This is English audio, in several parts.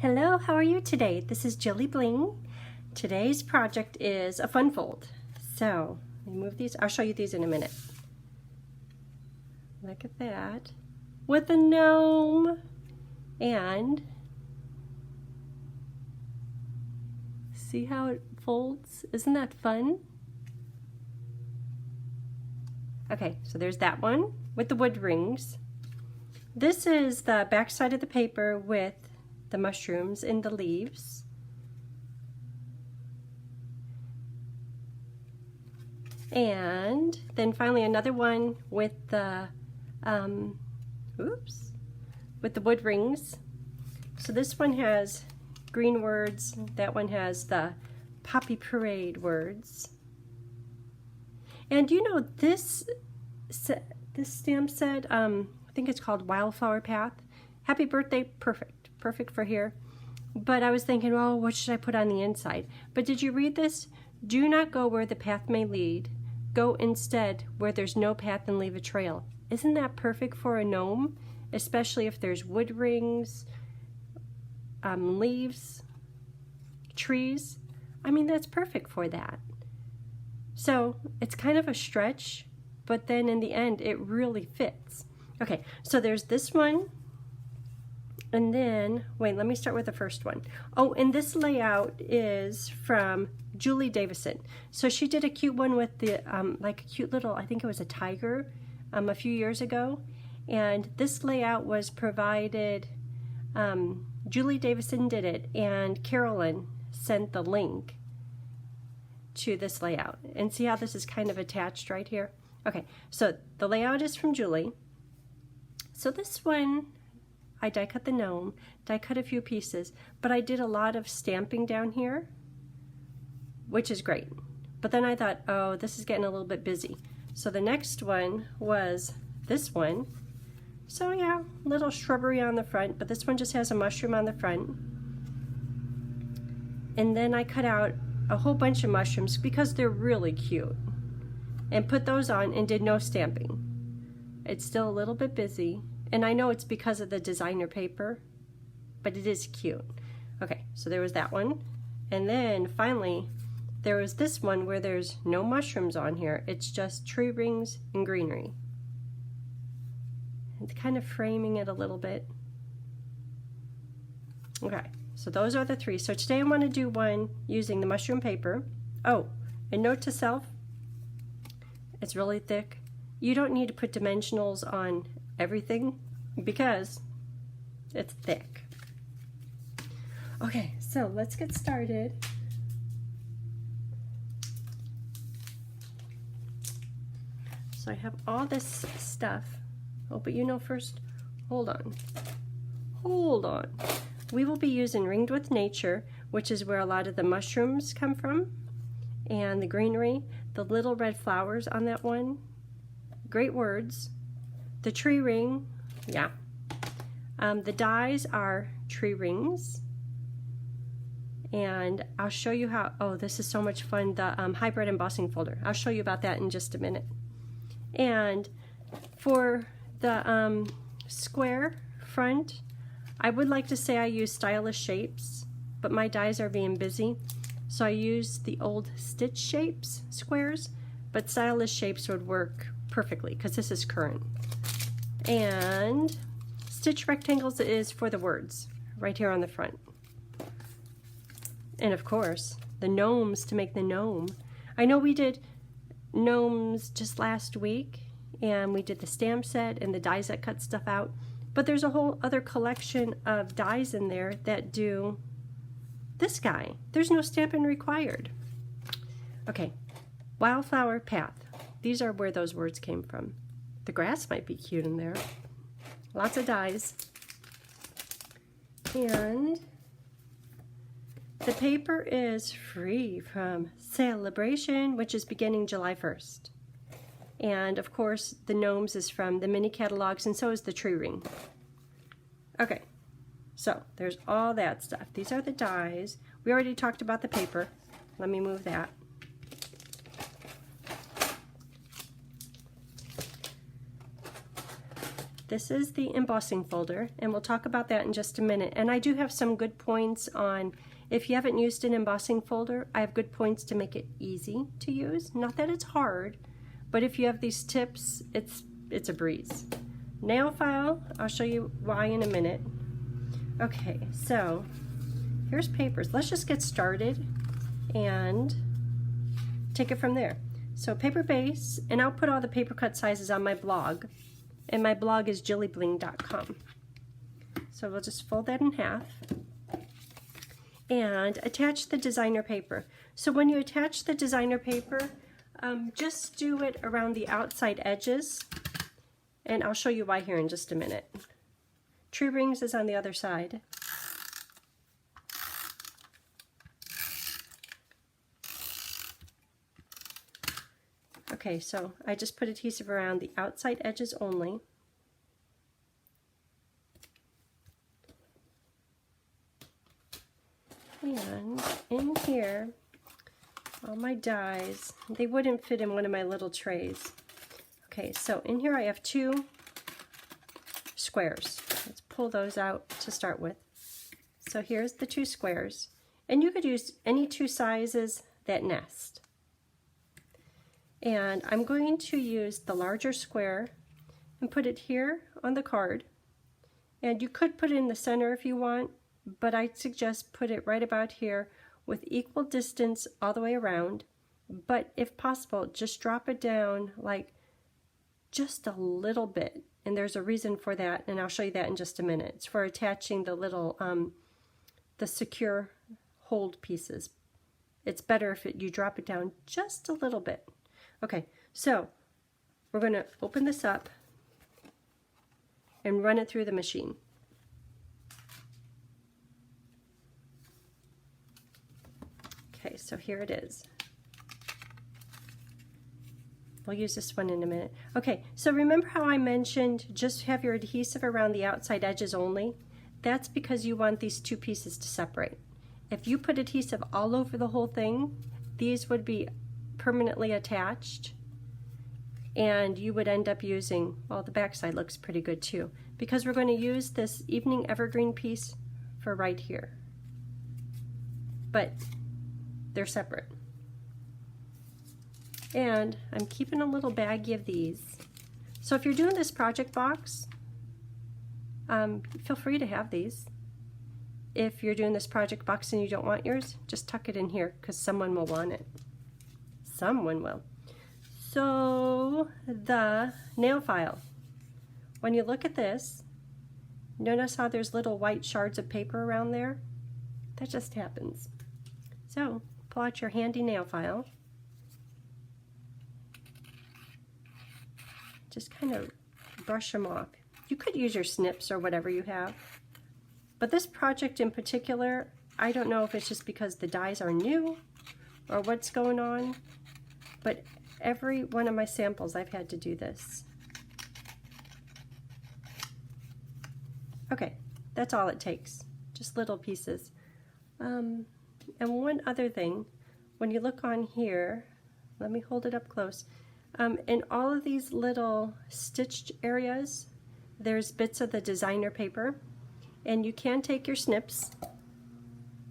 Hello, how are you today? This is Julie Bling. Today's project is a fun fold. So, let me move these. I'll show you these in a minute. Look at that. With a gnome. And see how it folds? Isn't that fun? Okay, so there's that one with the wood rings. This is the back side of the paper with the mushrooms and the leaves. And then finally another one with the with the wood rings. So this one has green words, that one has the Poppy Parade words. And you know, this stamp said, I think it's called Wildflower Path. Happy birthday, perfect for here. But I was thinking, oh, what should I put on the inside? But did you read this? Do not go where the path may lead. Go instead where there's no path and leave a trail. Isn't that perfect for a gnome? Especially if there's wood rings, leaves, trees. I mean, that's perfect for that. So it's kind of a stretch, but then in the end, it really fits. Okay, so there's this one. And then, wait, let me start with the first one. Oh, and this layout is from Julie Davison. So she did a cute one with the, like a cute little, I think it was a tiger, a few years ago. And this layout was provided, Julie Davison did it, and Carolyn sent the link to this layout. And see how this is kind of attached right here? Okay, so the layout is from Julie. So this one, I die cut the gnome, die cut a few pieces, but I did a lot of stamping down here, which is great. But then I thought, oh, this is getting a little bit busy. So the next one was this one. So yeah, little shrubbery on the front, but this one just has a mushroom on the front. And then I cut out a whole bunch of mushrooms because they're really cute, and put those on and did no stamping. It's still a little bit busy. And I know it's because of the designer paper, but it is cute. Okay, so there was that one. And then finally, there was this one where there's no mushrooms on here. It's just tree rings and greenery. And kind of framing it a little bit. Okay, so those are the three. So today I want to do one using the mushroom paper. Oh, and note to self, it's really thick. You don't need to put dimensionals on everything because it's thick. Okay, so let's get started. So I have all this stuff. Oh, but you know, first, hold on. We will be using Ringed with Nature, which is where a lot of the mushrooms come from, and the greenery, the little red flowers on that one. Great words. The tree ring, yeah. The dies are tree rings. And I'll show you how, oh, this is so much fun, the hybrid embossing folder. I'll show you about that in just a minute. And for the square front, I would like to say I use stylish shapes, but my dies are being busy. So I use the old stitch shapes, squares, but stylish shapes would work perfectly because this is current. And stitch rectangles is for the words right here on the front. And of course, the gnomes to make the gnome. I know we did gnomes just last week, and we did the stamp set and the dies that cut stuff out, but there's a whole other collection of dies in there that do this guy. There's no stamping required. Okay, Wildflower Path. These are where those words came from. The grass might be cute in there. Lots of dies. And the paper is free from Celebration, which is beginning July 1st. And of course, the gnomes is from the mini catalogs, and so is the tree ring. Okay, so there's all that stuff. These are the dies. We already talked about the paper. Let me move that. this is the embossing folder, and we'll talk about that in just a minute. And I do have some good points on, if you haven't used an embossing folder, I have good points to make it easy to use. Not that it's hard, but if you have these tips, it's a breeze. Nail file, I'll show you why in a minute. Okay, so here's papers. Let's just get started and take it from there. So paper base, and I'll put all the paper cut sizes on my blog, and my blog is juliebling.com. So we'll just fold that in half and attach the designer paper. So when you attach the designer paper, just do it around the outside edges, and I'll show you why here in just a minute. Tree rings is on the other side. Okay, so I just put adhesive around the outside edges only. And in here, all my dies, they wouldn't fit in one of my little trays. Okay, so in here I have 2 squares. Let's pull those out to start with. So here's the 2 squares, and you could use any 2 sizes that nest. And I'm going to use the larger square and put it here on the card. And you could put it in the center if you want, but I suggest put it right about here with equal distance all the way around. But if possible, just drop it down like just a little bit. And there's a reason for that, and I'll show you that in just a minute. It's for attaching the little, the secure hold pieces. It's better if you drop it down just a little bit. Okay, so we're going to open this up and run it through the machine. Okay, so here it is. We'll use this one in a minute. Okay, so remember how I mentioned just have your adhesive around the outside edges only? That's because you want these 2 pieces to separate. If you put adhesive all over the whole thing, these would be permanently attached, and you would end up using, well, the back side looks pretty good too, because we're going to use this evening evergreen piece for right here, but they're separate. And I'm keeping a little baggie of these, so if you're doing this project box, feel free to have these. If you're doing this project box and you don't want yours, just tuck it in here because someone will want it. Someone will. So the nail file, when you look at this, notice how there's little white shards of paper around there? That just happens. So pull out your handy nail file. Just kind of brush them off. You could use your snips or whatever you have. But this project in particular, I don't know if it's just because the dies are new or what's going on, but every one of my samples I've had to do this. Okay, that's all it takes, just little pieces. And one other thing, when you look on here, let me hold it up close, in all of these little stitched areas, there's bits of the designer paper, and you can take your snips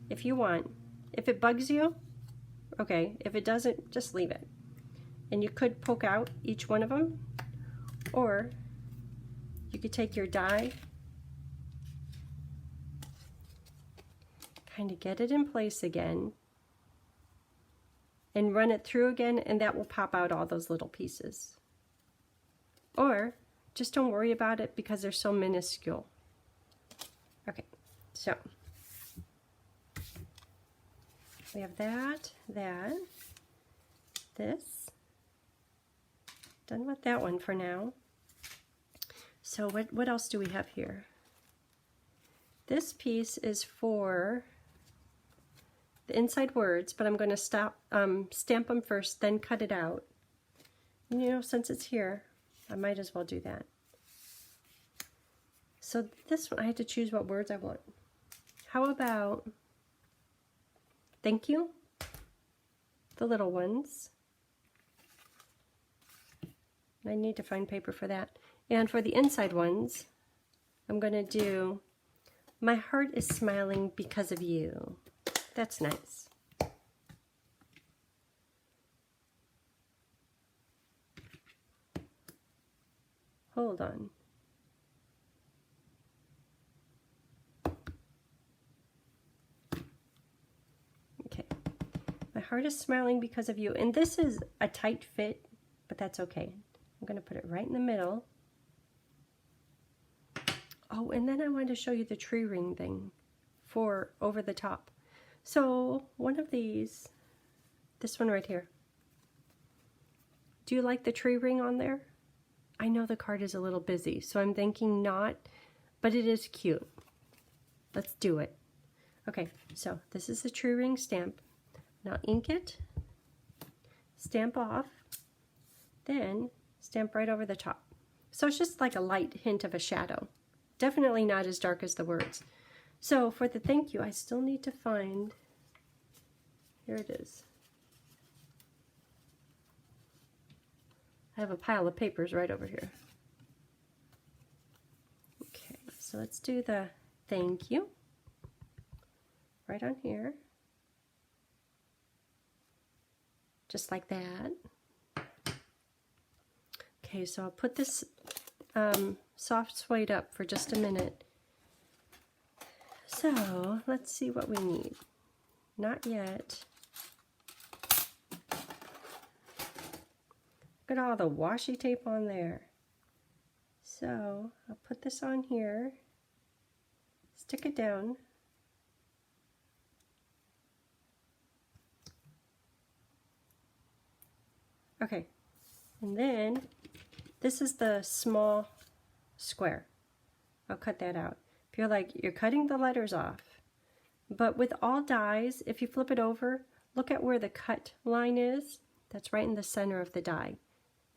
if you want. If it bugs you, okay. If it doesn't, just leave it. And you could poke out each one of them, or you could take your die, kind of get it in place again, and run it through again, and that will pop out all those little pieces. Or just don't worry about it because they're so minuscule. Okay, so we have that, this. Done with that one for now. So what else do we have here? This piece is for the inside words, but I'm going to stamp them first, then cut it out. And, you know, since it's here, I might as well do that. So this one, I had to choose what words I want. How about thank you? The little ones. I need to find paper for that. And for the inside ones, I'm going to do, my heart is smiling because of you. That's nice. Hold on. Okay. My heart is smiling because of you. And this is a tight fit, but that's okay. I'm going to put it right in the middle. Oh, and then I wanted to show you the tree ring thing for over the top. So one of these, this one right here. Do you like the tree ring on there? I know the card is a little busy, so I'm thinking not, but it is cute. Let's do it. Okay, so this is the tree ring stamp. Now ink it, stamp off, then stamp right over the top. So it's just like a light hint of a shadow. Definitely not as dark as the words. So for the thank you, I still need to find, here it is. I have a pile of papers right over here. Okay, so let's do the thank you right on here. Just like that. Okay, so I'll put this soft suede up for just a minute. So let's see what we need. Not yet. Look at all the washi tape on there. So I'll put this on here, stick it down. Okay, and then this is the small square. I'll cut that out. Feel like you're cutting the letters off. But with all dies, if you flip it over, look at where the cut line is. That's right in the center of the die.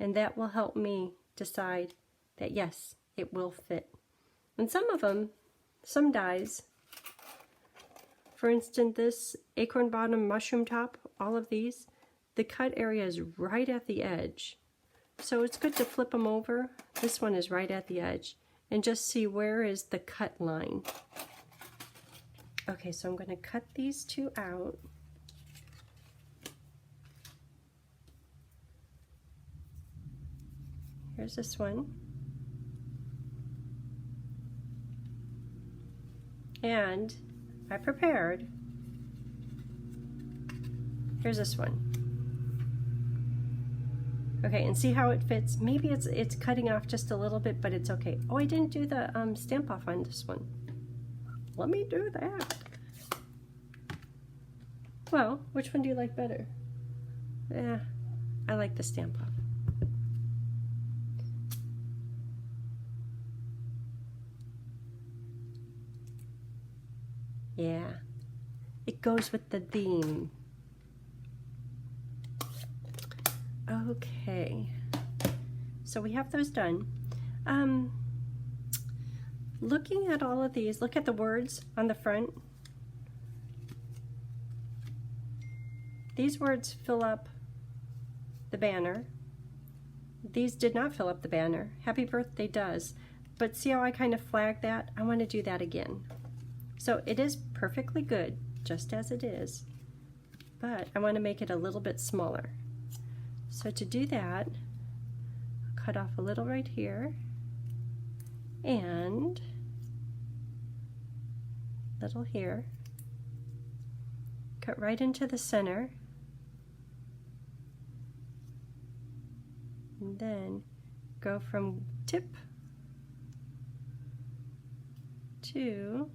And that will help me decide that yes, it will fit. And some of them, some dies, for instance this acorn bottom, mushroom top, all of these, the cut area is right at the edge. So it's good to flip them over. This one is right at the edge. And just see where is the cut line. Okay, so I'm going to cut these two out. Here's this one. And I prepared. Here's this one. Okay, and see how it fits? Maybe it's cutting off just a little bit, but it's okay. Oh, I didn't do the stamp off on this one. Let me do that. Well, which one do you like better? Yeah, I like the stamp off. Yeah, it goes with the theme. Okay, so we have those done. Looking at all of these, look at the words on the front. These words fill up the banner. These did not fill up the banner. Happy birthday does. But see how I kind of flagged that? I want to do that again. So it is perfectly good, just as it is, but I want to make it a little bit smaller. So to do that, I'll cut off a little right here, and little here. Cut right into the center, and then go from tip to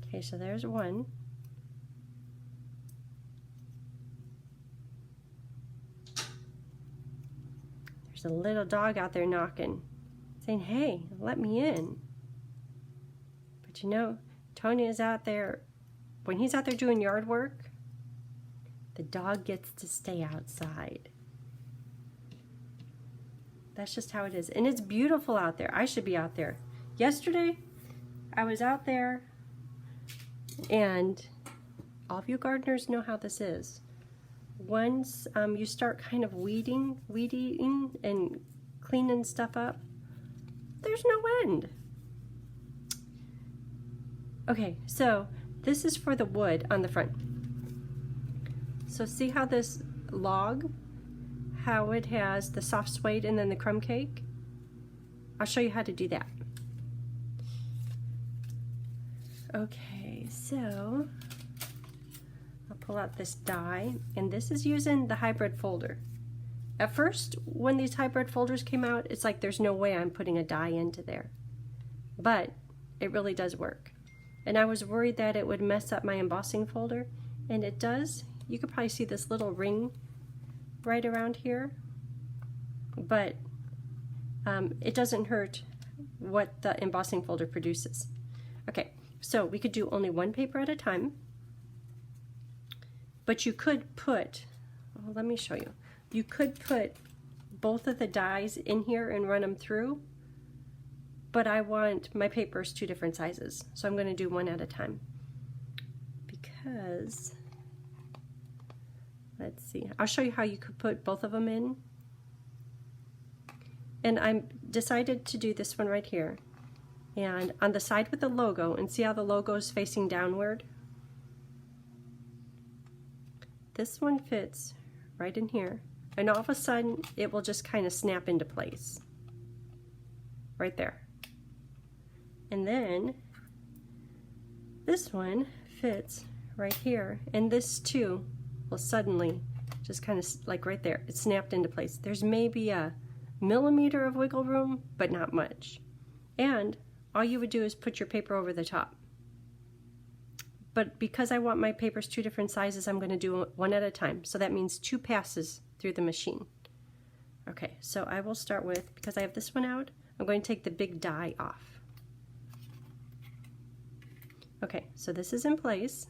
okay, so there's one. There's a little dog out there knocking, saying, hey, let me in. But you know, Tony is out there, when he's out there doing yard work, the dog gets to stay outside. That's just how it is. And it's beautiful out there. I should be out there. Yesterday, I was out there, and all of you gardeners know how this is. once you start kind of weeding and cleaning stuff up, there's no end. Okay, so this is for the wood on the front. So see how this log, how it has the soft suede and then the crumb cake? I'll show you how to do that. Okay, so I'll pull out this die, and this is using the hybrid folder. At first, when these hybrid folders came out, it's like there's no way I'm putting a die into there. But it really does work. And I was worried that it would mess up my embossing folder, and it does. You could probably see this little ring right around here, but it doesn't hurt what the embossing folder produces. Okay, so we could do only one paper at a time, but you could put, well, let me show you. You could put both of the dies in here and run them through, but I want my papers 2 different sizes, so I'm going to do one at a time. Because, let's see, I'll show you how you could put both of them in. And I decided to do this one right here. And on the side with the logo, and see how the logo is facing downward? This one fits right in here. And all of a sudden, it will just kind of snap into place. Right there. And then, this one fits right here. And this too will suddenly just kind of, like right there, it snapped into place. There's maybe a millimeter of wiggle room, but not much. And all you would do is put your paper over the top. But because I want my papers 2 different sizes, I'm going to do one at a time. So that means 2 passes through the machine. Okay, so I will start with, because I have this one out, I'm going to take the big die off. Okay, so this is in place.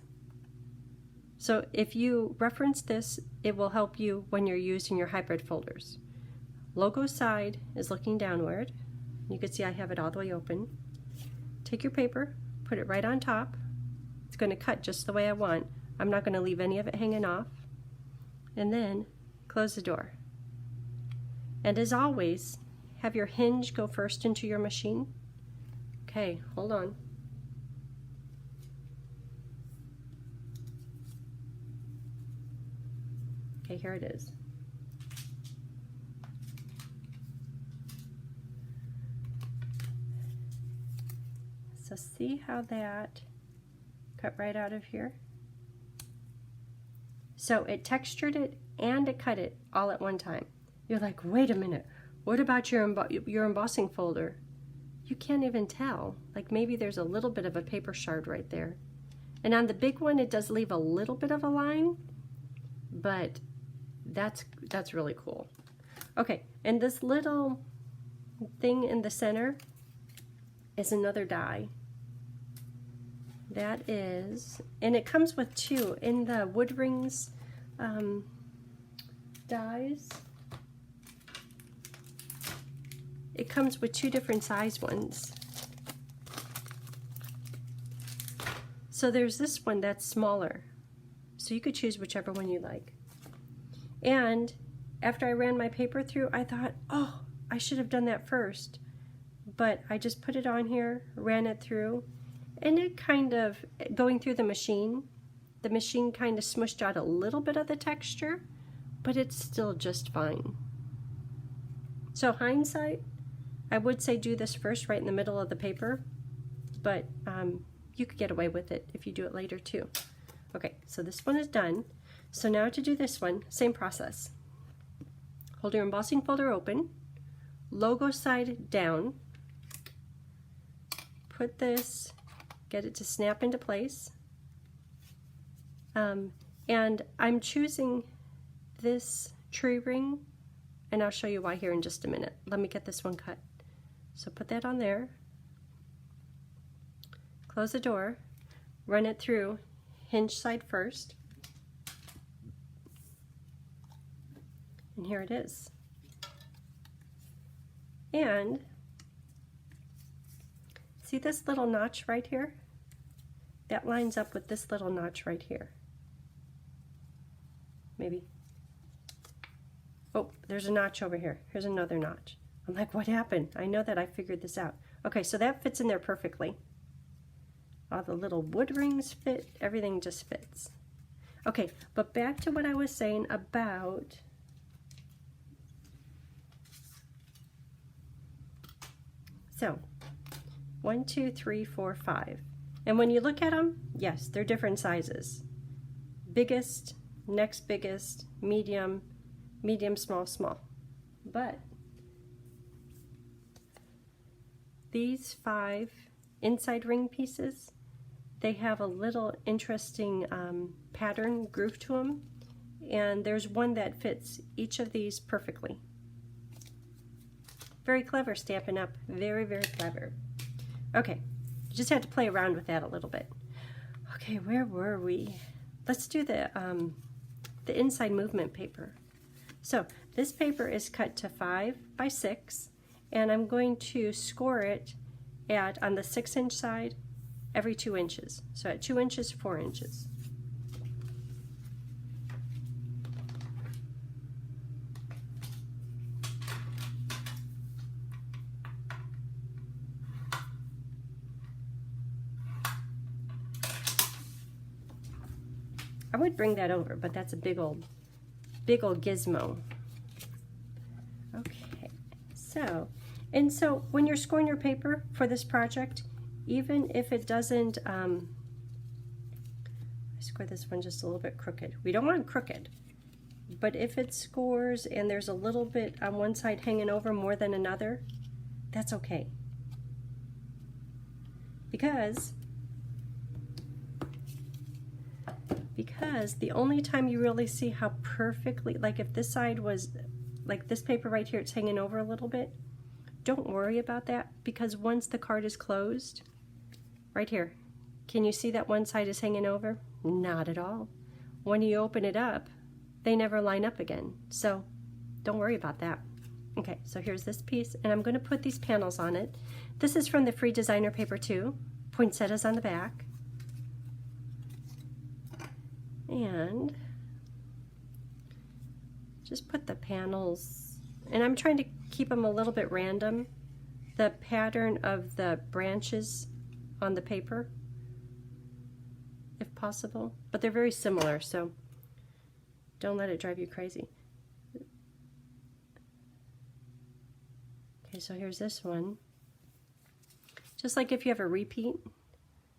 So if you reference this, it will help you when you're using your hybrid folders. Logo side is looking downward. You can see I have it all the way open. Take your paper, put it right on top. It's going to cut just the way I want. I'm not going to leave any of it hanging off. And then close the door. And as always, have your hinge go first into your machine. Okay, hold on. Okay, here it is. So see how that cut right out of here? So it textured it and it cut it all at one time. You're like, wait a minute, what about your embossing folder? You can't even tell. Like maybe there's a little bit of a paper shard right there. And on the big one, it does leave a little bit of a line, but that's really cool. Okay, and this little thing in the center is another die. That is, and it comes with 2 in the wood rings dies. It comes with 2 different size ones. So there's this one that's smaller. So you could choose whichever one you like. And after I ran my paper through, I thought, oh, I should have done that first. But I just put it on here, ran it through, and it kind of, going through the machine kind of smushed out a little bit of the texture, but it's still just fine. So hindsight, I would say do this first right in the middle of the paper, but you could get away with it if you do it later too. Okay, so this one is done. So now to do this one, same process. Hold your embossing folder open, logo side down, put this, get it to snap into place. And I'm choosing this tree ring, and I'll show you why here in just a minute. Let me get this one cut. So put that on there, close the door, run it through hinge side first, and here it is. And see this little notch right here? That lines up with this little notch right here. Maybe Oh, there's a notch over here. Here's another notch. I'm like, what happened? I know that I figured this out. Okay, so that fits in there perfectly. All the little wood rings fit, everything just fits. Okay, but back to what I was saying about so 1, 2, 3, 4, 5. And when you look at them, yes, they're different sizes. Biggest, next biggest, medium, medium, small, small. But these 5 inside ring pieces, they have a little interesting pattern groove to them, and there's one that fits each of these perfectly. Very clever Stampin' Up, very, very clever. Okay, you just had to play around with that a little bit. Okay, where were we? Let's do the inside movement paper. So this paper is cut to 5 by 6, and I'm going to score it on the 6-inch side every 2 inches. So at 2 inches, 4 inches. I would bring that over, but that's a big old gizmo. Okay, so when you're scoring your paper for this project, even if it doesn't, I score this one just a little bit crooked. We don't want crooked, but if it scores and there's a little bit on one side hanging over more than another, that's okay. Because the only time you really see how perfectly, like if this side was, like this paper right here, it's hanging over a little bit, don't worry about that, because once the card is closed, right here, can you see that one side is hanging over? Not at all. When you open it up, they never line up again, so don't worry about that. Okay, so here's this piece, and I'm going to put these panels on it. This is from the free designer paper too. Poinsettias on the back. And just put the panels, and I'm trying to keep them a little bit random, the pattern of the branches on the paper, if possible, but they're very similar, so don't let it drive you crazy. Okay, so here's this one. Just like if you have a repeat,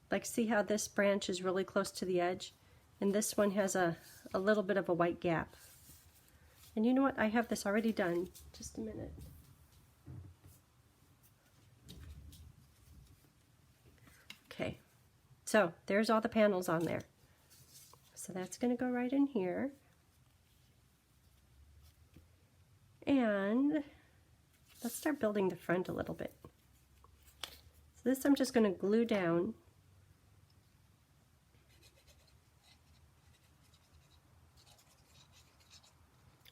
like see how this branch is really close to the edge? And this one has a little bit of a white gap. And you know what? I have this already done. Just a minute. Okay. So there's all the panels on there. So that's going to go right in here. And let's start building the front a little bit. So this I'm just going to glue down.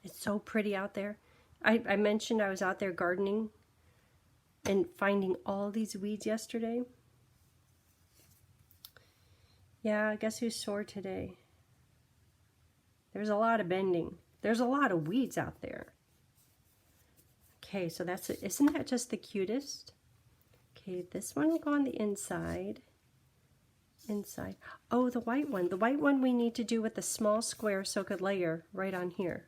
It's so pretty out there. I mentioned I was out there gardening and finding all these weeds yesterday. Yeah, guess who's sore today? There's a lot of bending. There's a lot of weeds out there. Okay, so that's it. Isn't that just the cutest? Okay, this one will go on the inside. Inside. Oh, the white one. The white one we need to do with the small square so it could layer right on here.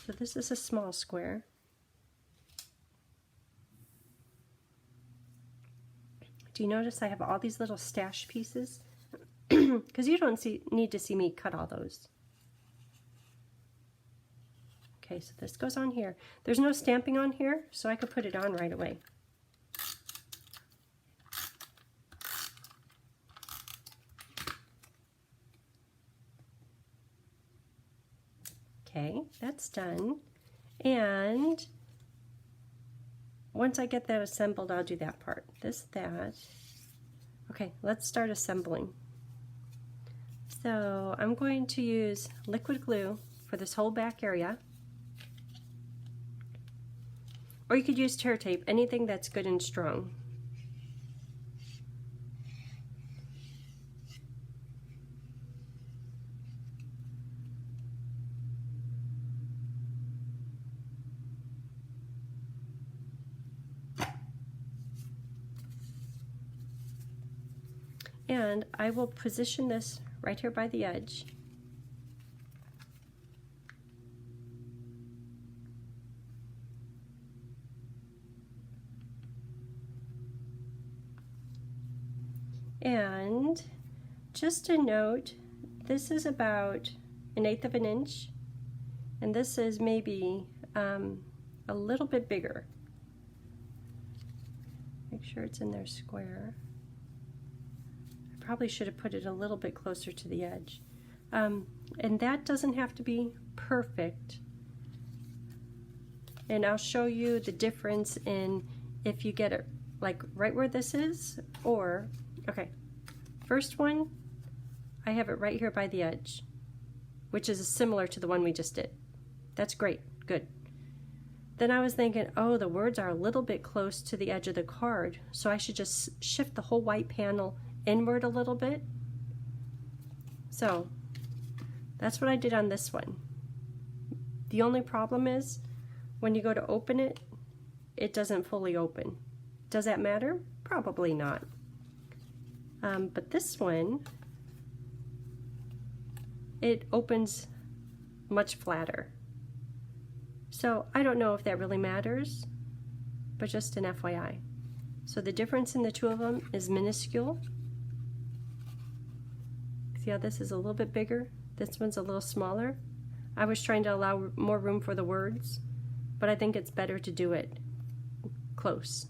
So this is a small square. Do you notice I have all these little stash pieces? Because you don't need to see me cut all those. Okay, so this goes on here. There's no stamping on here, so I could put it on right away. Okay, that's done. And once I get that assembled, I'll do that part. That. Okay, let's start assembling. So I'm going to use liquid glue for this whole back area. Or you could use tear tape, anything that's good and strong. And I will position this right here by the edge. And just a note, this is about 1/8 of an inch, and this is maybe a little bit bigger. Make sure it's in there square. I probably should have put it a little bit closer to the edge. And that doesn't have to be perfect. And I'll show you the difference in if you get it like right where this is, or, okay, first one, I have it right here by the edge, which is similar to the one we just did. That's great, good. Then I was thinking, oh, the words are a little bit close to the edge of the card, so I should just shift the whole white panel inward a little bit. So that's what I did on this one. The only problem is when you go to open it, it doesn't fully open. Does that matter? Probably not. But this one, it opens much flatter. So I don't know if that really matters, but just an FYI. So the difference in the two of them is minuscule. See how this is a little bit bigger? This one's a little smaller. I was trying to allow more room for the words, but I think it's better to do it close.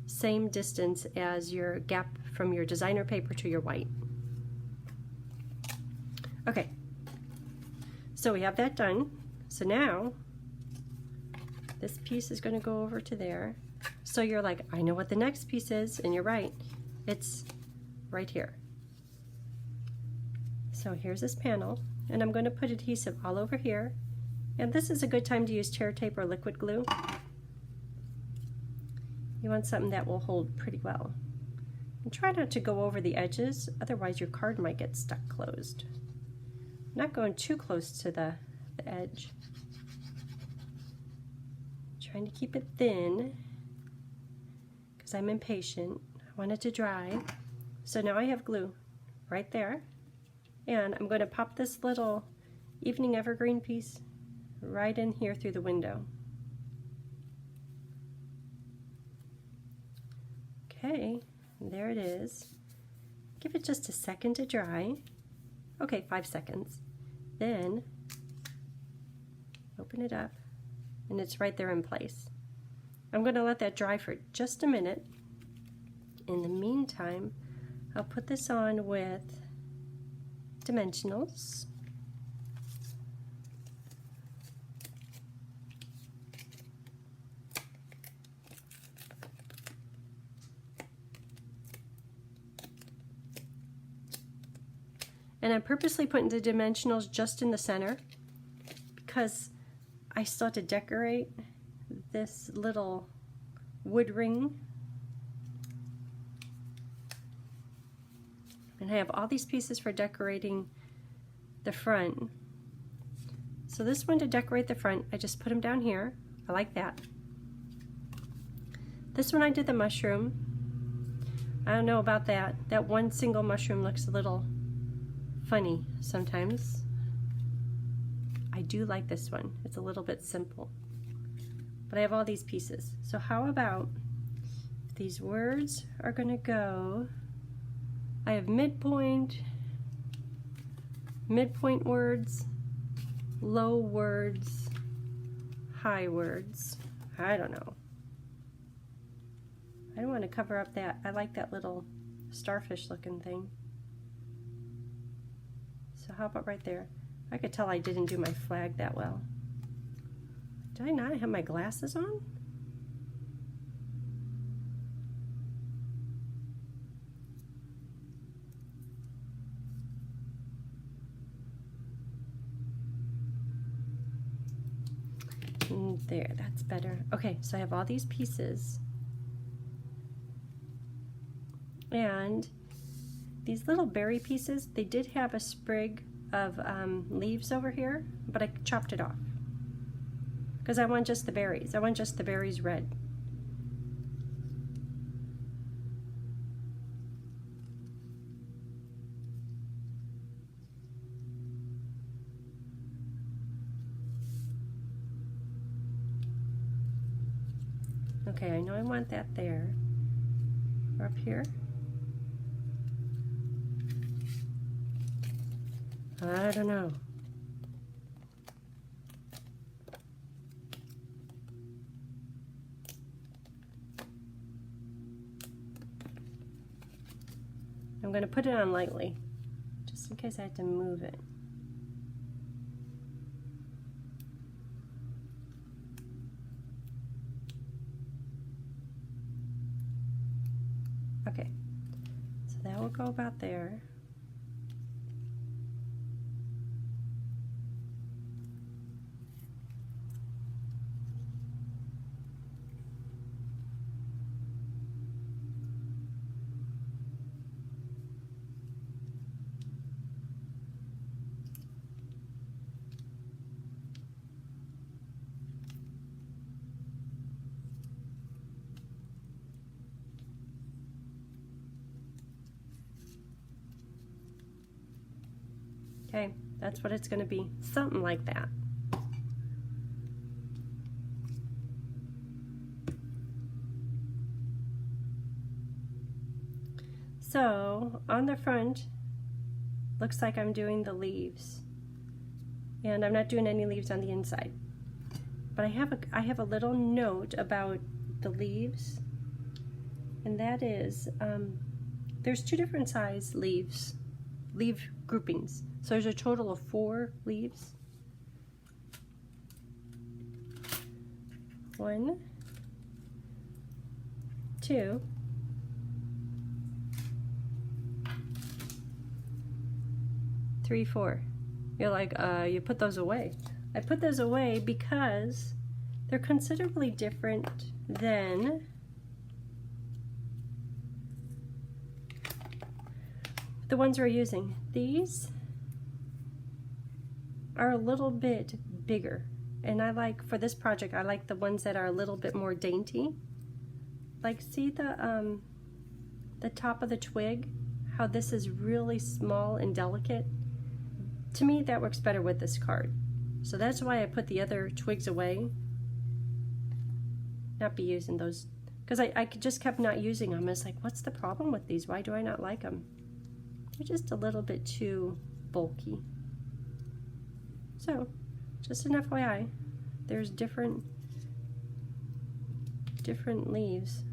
Same distance as your gap from your designer paper to your white. Okay, so we have that done. So now this piece is going to go over to there. So you're like, I know what the next piece is, and you're right. It's right here. So here's this panel, and I'm going to put adhesive all over here. And this is a good time to use tear tape or liquid glue. You want something that will hold pretty well. And try not to go over the edges, otherwise your card might get stuck closed. Not going too close to the edge. Trying to keep it thin because I'm impatient. I want it to dry. So now I have glue right there, and I'm going to pop this little evening evergreen piece right in here through the window. Okay, there it is. Give it just a second to dry. Okay, 5 seconds. Then open it up, and it's right there in place. I'm going to let that dry for just a minute. In the meantime, I'll put this on with dimensionals. And I'm purposely putting the dimensionals just in the center because I still have to decorate this little wood ring. And I have all these pieces for decorating the front. So this one to decorate the front, I just put them down here. I like that. This one I did the mushroom. I don't know about that. That one single mushroom looks a little funny sometimes. I do like this one. It's a little bit simple. But I have all these pieces. So how about these words are going to go, I have midpoint words, low words, high words. I don't know. I don't want to cover up that. I like that little starfish looking thing. So how about right there? I could tell I didn't do my flag that well. Did I not have my glasses on? There, that's better. Okay, so I have all these pieces. And these little berry pieces, they did have a sprig of leaves over here, but I chopped it off because I want just the berries. I want just the berries red. Okay, I know I want that there. Or up here. I don't know. I'm going to put it on lightly, just in case I have to move it. Okay, so that will go about there. Okay, that's what it's going to be, something like that. So on the front, looks like I'm doing the leaves, and I'm not doing any leaves on the inside. But I have a little note about the leaves, and that is there's two different size leaf groupings. So there's a total of 4 leaves. 1, 2, 3, 4. You're like, you put those away. I put those away because they're considerably different than the ones we're using. These are a little bit bigger, and I like, for this project, I like the ones that are a little bit more dainty. Like, see the top of the twig, how this is really small and delicate? To me, that works better with this card. So that's why I put the other twigs away. Not be using those, because I just kept not using them. It's like, what's the problem with these? Why do I not like them? They're just a little bit too bulky. So, just an FYI, there's different leaves.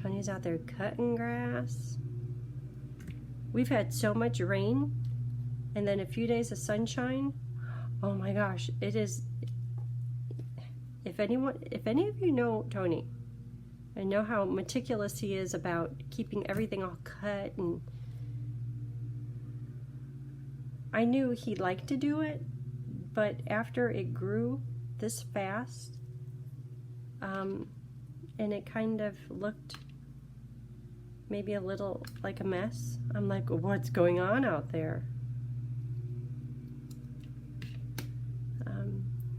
Tony's out there cutting grass. We've had so much rain, and then a few days of sunshine. Oh my gosh, it is. If any of you know Tony, and know how meticulous he is about keeping everything all cut, and I knew he liked to do it, but after it grew this fast, and it kind of looked maybe a little like a mess, I'm like, what's going on out there?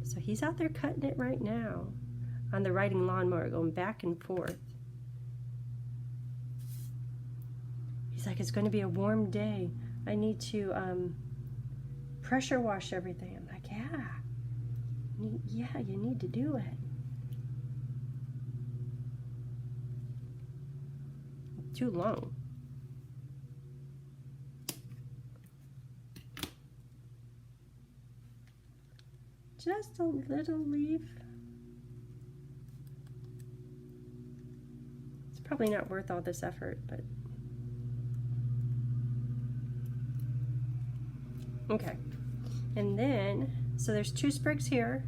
So he's out there cutting it right now on the riding lawnmower, going back and forth. He's like, it's going to be a warm day. I need to pressure wash everything. I'm like, yeah, you need to do it. Too long. Just a little leaf. It's probably not worth all this effort, but okay. And then, so there's 2 sprigs here,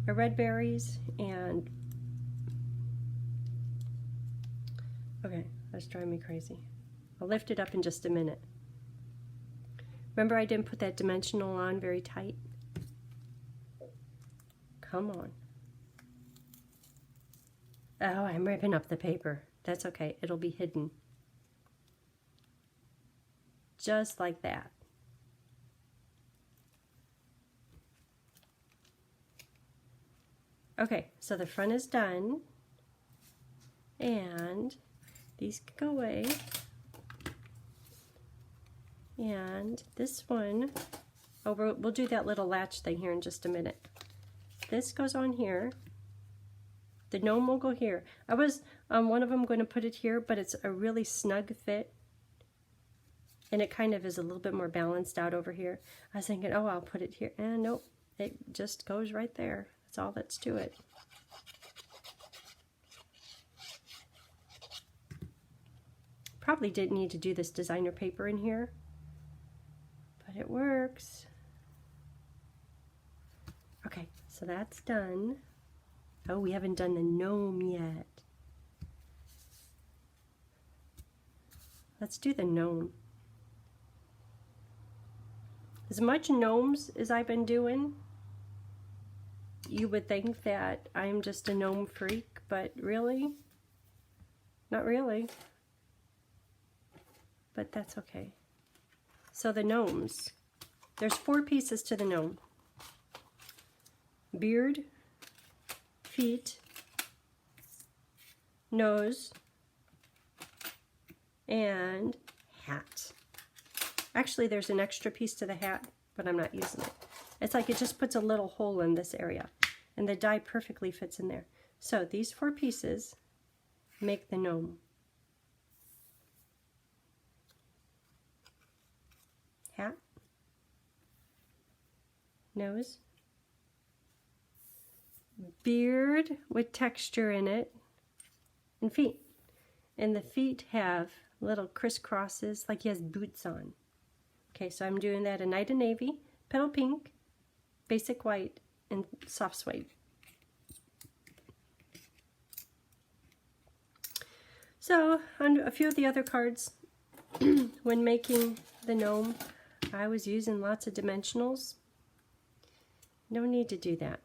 a red berries, and okay, that's driving me crazy. I'll lift it up in just a minute. Remember, I didn't put that dimensional on very tight? Come on. Oh, I'm ripping up the paper. That's okay, it'll be hidden. Just like that. Okay, so the front is done, and these can go away. And this one, oh, we'll do that little latch thing here in just a minute. This goes on here. The gnome will go here. I was on one of them going to put it here, but it's a really snug fit. And it kind of is a little bit more balanced out over here. I was thinking, oh, I'll put it here. And nope, it just goes right there. That's all that's to it. Probably didn't need to do this designer paper in here, but it works. Okay, so that's done. Oh, we haven't done the gnome yet. Let's do the gnome. As much gnomes as I've been doing, you would think that I'm just a gnome freak, but really, not really. But that's okay. So the gnomes, there's 4 pieces to the gnome. Beard, feet, nose, and hat. Actually, there's an extra piece to the hat, but I'm not using it. It's like it just puts a little hole in this area, and the die perfectly fits in there. So these 4 pieces make the gnome. Hat, nose, beard with texture in it, and feet. And the feet have little crisscrosses like he has boots on. Okay, so I'm doing that a night of navy, petal pink, basic white, and soft suede. So on a few of the other cards, when making the gnome, I was using lots of dimensionals. No need to do that.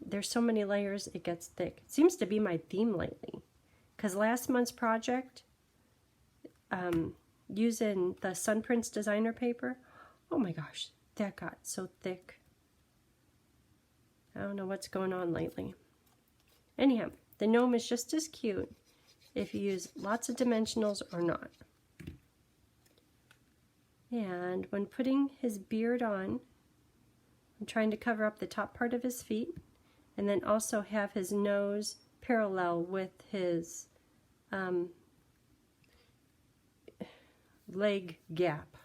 There's so many layers, it gets thick. It seems to be my theme lately. Because last month's project, using the Sunprints designer paper, oh my gosh, that got so thick. I don't know what's going on lately. Anyhow, the gnome is just as cute if you use lots of dimensionals or not. And when putting his beard on, I'm trying to cover up the top part of his feet and then also have his nose parallel with his leg gap.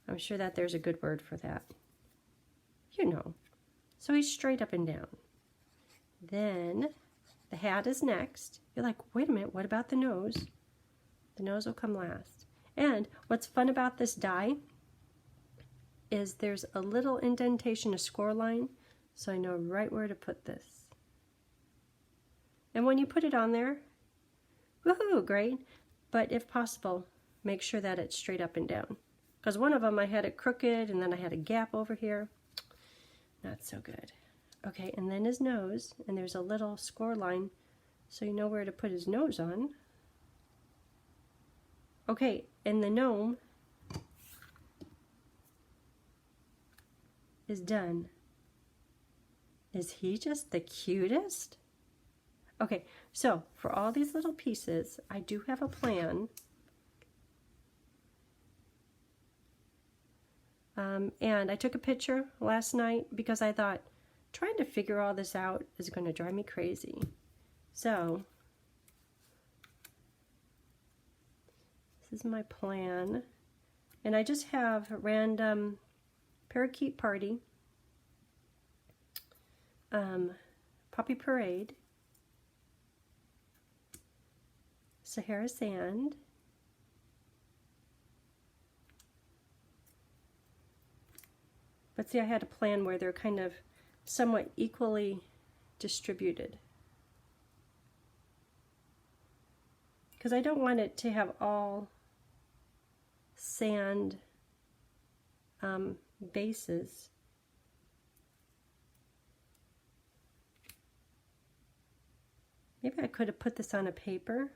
I'm sure that there's a good word for that. You know. So he's straight up and down. Then the hat is next. You're like, wait a minute, what about the nose? The nose will come last. And what's fun about this die is there's a little indentation, a score line, so I know right where to put this. And when you put it on there, woohoo, great. But if possible, make sure that it's straight up and down. Because one of them I had it crooked and then I had a gap over here. Not so good. Okay, and then his nose, and there's a little score line so you know where to put his nose on. Okay, and the gnome is done. Is he just the cutest? Okay, so for all these little pieces, I do have a plan. And I took a picture last night because I thought trying to figure all this out is going to drive me crazy. So this is my plan. And I just have a random parakeet party, poppy parade, Sahara sand, but see, I had a plan where they're kind of somewhat equally distributed. Because I don't want it to have all sand bases. Maybe I could have put this on a paper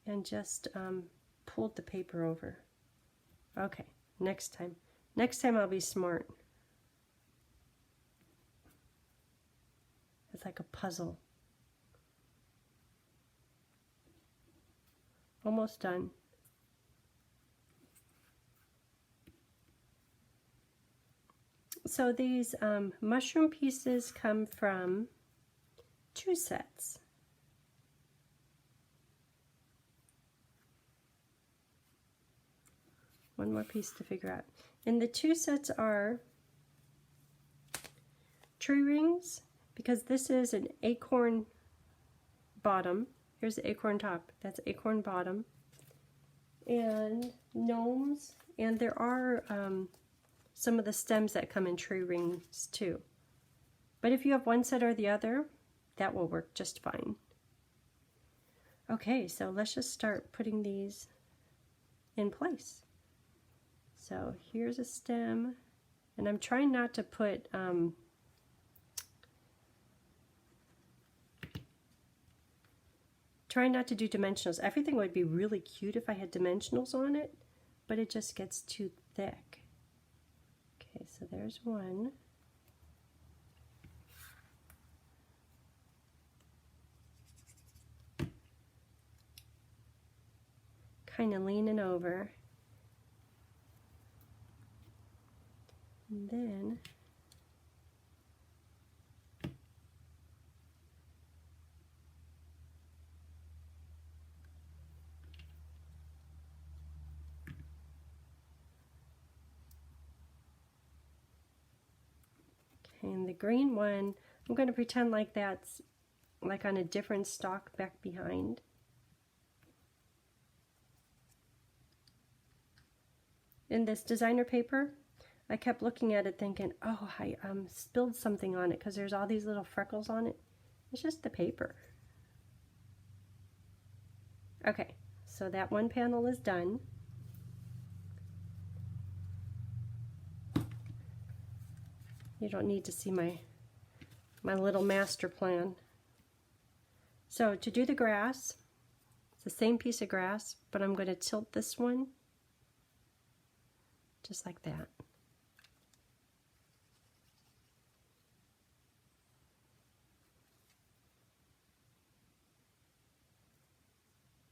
and just pulled the paper over. Okay, next time. Next time I'll be smart. It's like a puzzle. Almost done. so these mushroom pieces come from 2 sets. One more piece to figure out. And the 2 sets are tree rings, because this is an acorn bottom. Here's the acorn top. That's acorn bottom. And gnomes. And there are some of the stems that come in tree rings too. But if you have one set or the other, that will work just fine. Okay, so let's just start putting these in place. So here's a stem, and I'm trying not to put trying not to do dimensionals. Everything would be really cute if I had dimensionals on it, but it just gets too thick. Okay, so there's one. Kind of leaning over. And then and the green one, I'm going to pretend like that's like on a different stalk back behind. In this designer paper, I kept looking at it thinking, oh, I spilled something on it because there's all these little freckles on it. It's just the paper. Okay, so that one panel is done. You don't need to see my little master plan. So to do the grass, it's the same piece of grass, but I'm going to tilt this one just like that.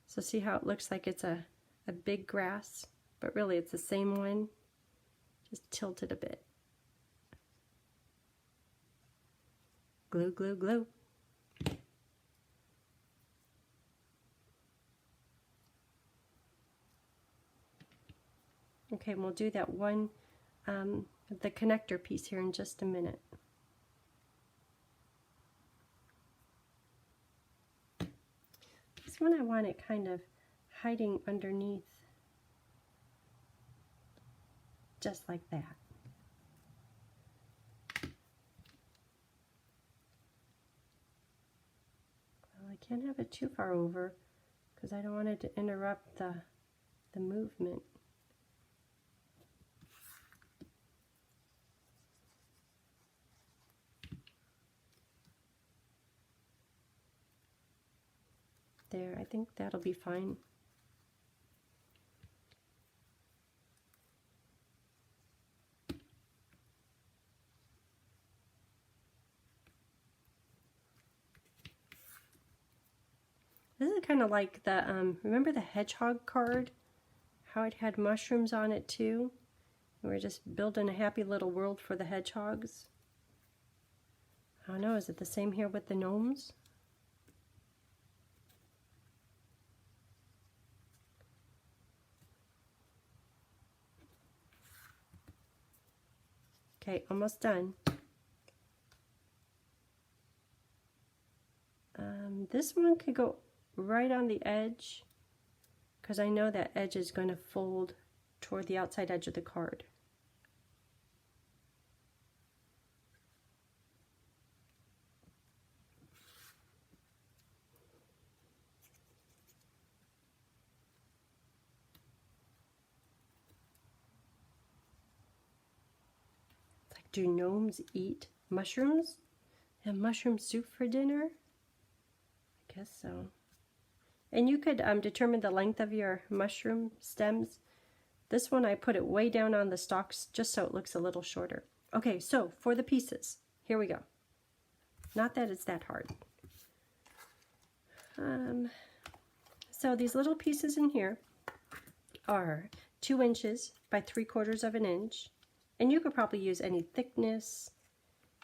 So see how it looks like it's a big grass, but really it's the same one, just tilted a bit. Glue, glue, glue. Okay, we'll do that one, the connector piece here in just a minute. This one I want it kind of hiding underneath, just like that. Well, I can't have it too far over because I don't want it to interrupt the movement. There, I think that'll be fine. This is kind of like the, remember the hedgehog card? How it had mushrooms on it too? And we're just building a happy little world for the hedgehogs. I don't know, is it the same here with the gnomes? Okay, almost done. This one could go right on the edge because I know that edge is going to fold toward the outside edge of the card. Do gnomes eat mushrooms? And mushroom soup for dinner? I guess so. And you could determine the length of your mushroom stems. This one I put it way down on the stalks just so it looks a little shorter. Okay, so for the pieces, here we go. Not that it's that hard. So these little pieces in here are 2 inches by 3/4 of an inch. And you could probably use any thickness,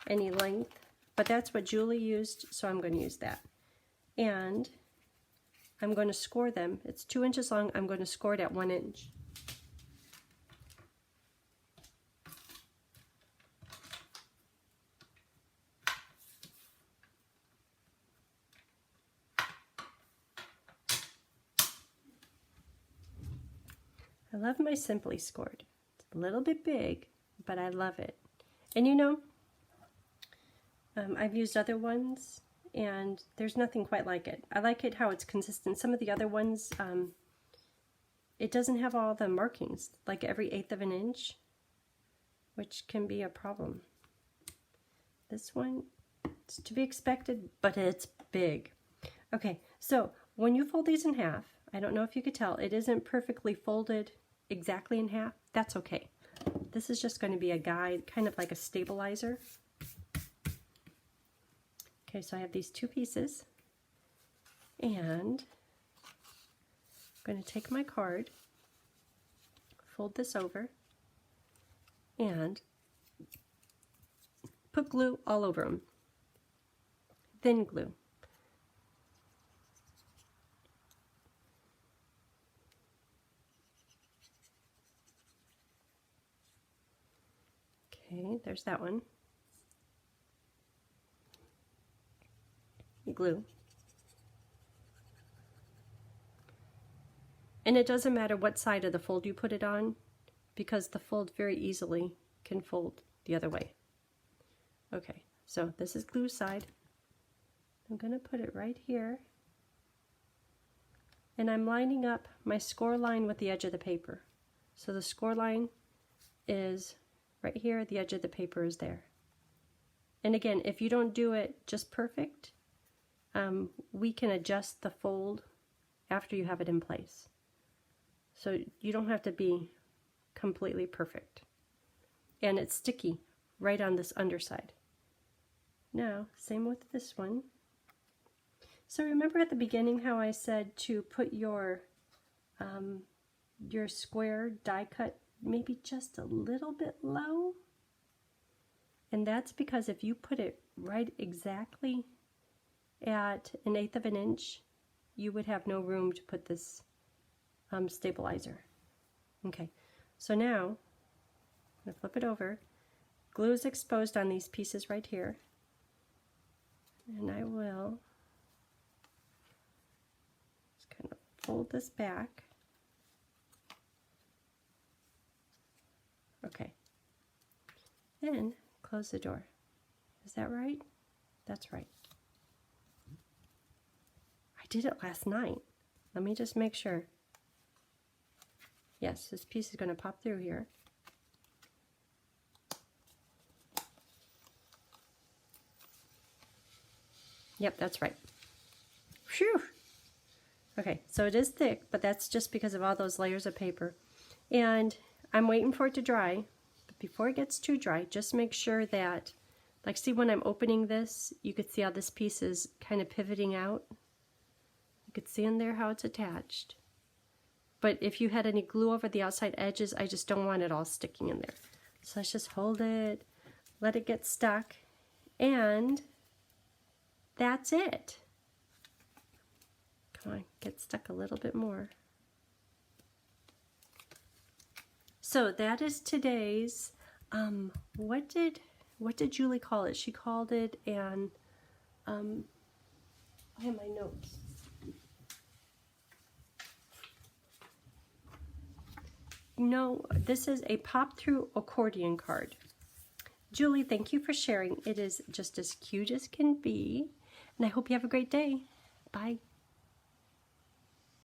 any length, but that's what Julie used, so I'm going to use that. And I'm going to score them. It's 2 inches long. I'm going to score it at 1 inch. I love my Simply Scored. It's a little bit big, but I love it. And you know, I've used other ones, and there's nothing quite like it. I like it how it's consistent. Some of the other ones, it doesn't have all the markings, like every 1/8 of an inch, which can be a problem. This one, it's to be expected, but it's big. Okay, so when you fold these in half, I don't know if you could tell, it isn't perfectly folded exactly in half. That's okay. This is just going to be a guide, kind of like a stabilizer. Okay, so I have these 2 pieces, and I'm going to take my card, fold this over, and put glue all over them. Thin glue. Okay, there's that one. Glue. And it doesn't matter what side of the fold you put it on, because the fold very easily can fold the other way. Okay, so this is glue side. I'm going to put it right here. And I'm lining up my score line with the edge of the paper. So the score line is right here, the edge of the paper is there. And again, if you don't do it just perfect, we can adjust the fold after you have it in place. So you don't have to be completely perfect. And it's sticky right on this underside. Now, same with this one. So remember at the beginning how I said to put your square die cut maybe just a little bit low? And that's because if you put it right exactly at 1/8 of an inch, you would have no room to put this stabilizer. Okay, so now I'm going to flip it over. Glue is exposed on these pieces right here. And I will just kind of fold this back. Okay, then close the door. Is that right? That's right. I did it last night. Let me just make sure. Yes, this piece is going to pop through here. Yep, that's right. Phew! Okay, so it is thick, but that's just because of all those layers of paper. And I'm waiting for it to dry, but before it gets too dry, just make sure that, like, see when I'm opening this, you could see how this piece is kind of pivoting out. You could see in there how it's attached. But if you had any glue over the outside edges, I just don't want it all sticking in there. So let's just hold it, let it get stuck, and that's it. Come on, get stuck a little bit more. So that is today's, what did Julie call it? She called it an, I have my notes. No, this is a Pop-thru accordion card. Julie, thank you for sharing. It is just as cute as can be. And I hope you have a great day. Bye.